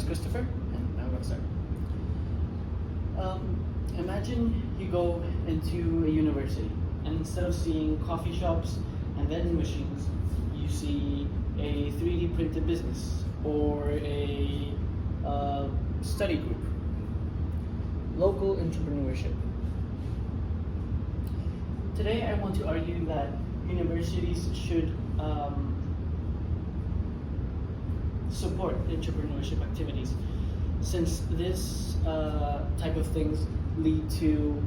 is Christopher, and I'm going to start. Imagine you go into a university, and instead of seeing coffee shops and vending machines, you see a 3D printed business or a study group. Local entrepreneurship. Today I want to argue that universities should support entrepreneurship activities, since this type of things lead to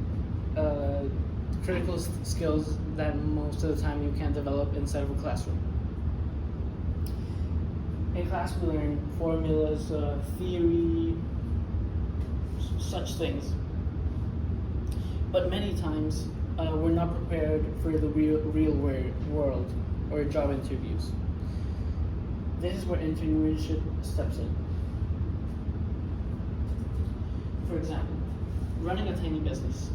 critical skills that most of the time you can't develop inside of a classroom. In class we learn formulas, theory, such things. But many times we're not prepared for the real world or job interviews. This is where entrepreneurship steps in. For example, running a tiny business.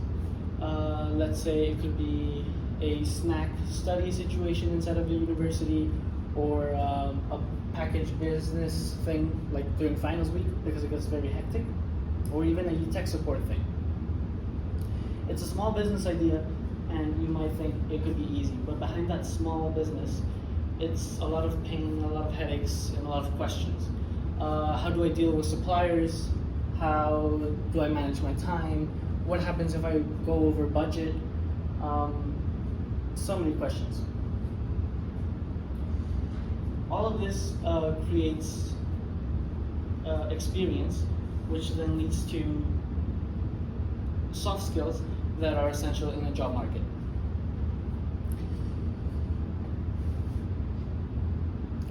Let's say it could be a snack study situation inside of the university, or a package business thing like during finals week because it gets very hectic, or even a tech support thing. It's a small business idea and you might think it could be easy, but behind that small business, it's a lot of pain, a lot of headaches, and a lot of questions. How do I deal with suppliers? How do I manage my time? What happens if I go over budget? So many questions. All of this creates experience, which then leads to soft skills that are essential in a job market.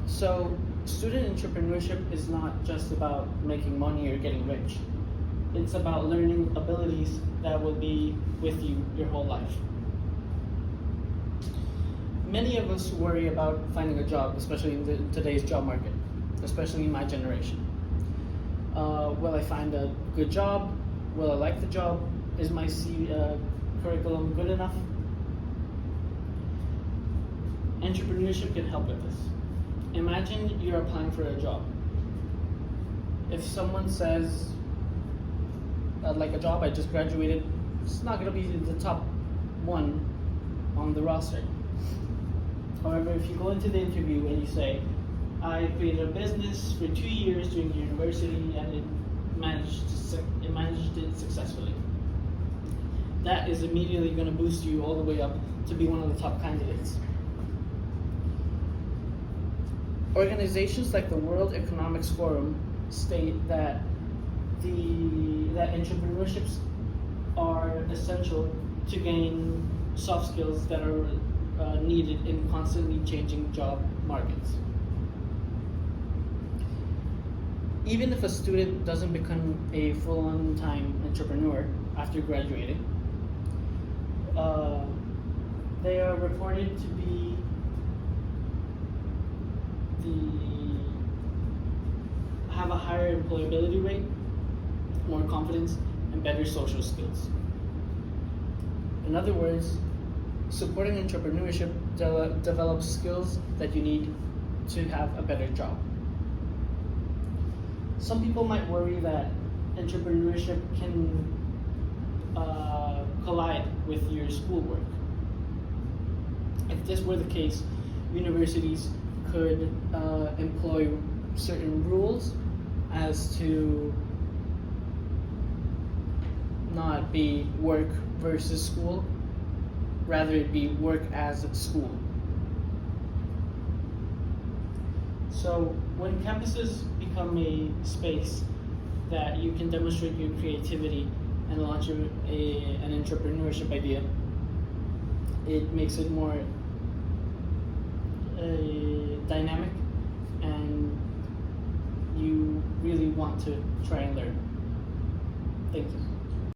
So, student entrepreneurship is not just about making money or getting rich. It's about learning abilities that will be with you your whole life. Many of us worry about finding a job, especially in today's job market, especially in my generation. Will I find a good job? Will I like the job? Is my curriculum good enough? Entrepreneurship can help with this. Imagine you're applying for a job. If someone says, I'd like a job, I just graduated, it's not going to be the top one on the roster. However, if you go into the interview and you say, I created a business for 2 years during university and it managed it successfully, that is immediately going to boost you all the way up to be one of the top candidates. Organizations like the World Economic Forum state that entrepreneurships are essential to gain soft skills that are needed in constantly changing job markets. Even if a student doesn't become a full-on time entrepreneur after graduating, they are reported to be have a higher employability rate, more confidence, and better social skills. In other words, supporting entrepreneurship develops skills that you need to have a better job. Some people might worry that entrepreneurship can collide with your schoolwork. If this were the case, universities could employ certain rules as to not be work versus school, rather it be work as school. So when campuses become a space that you can demonstrate your creativity and launch an entrepreneurship idea, it makes it more dynamic, and you really want to try and learn. Thank you.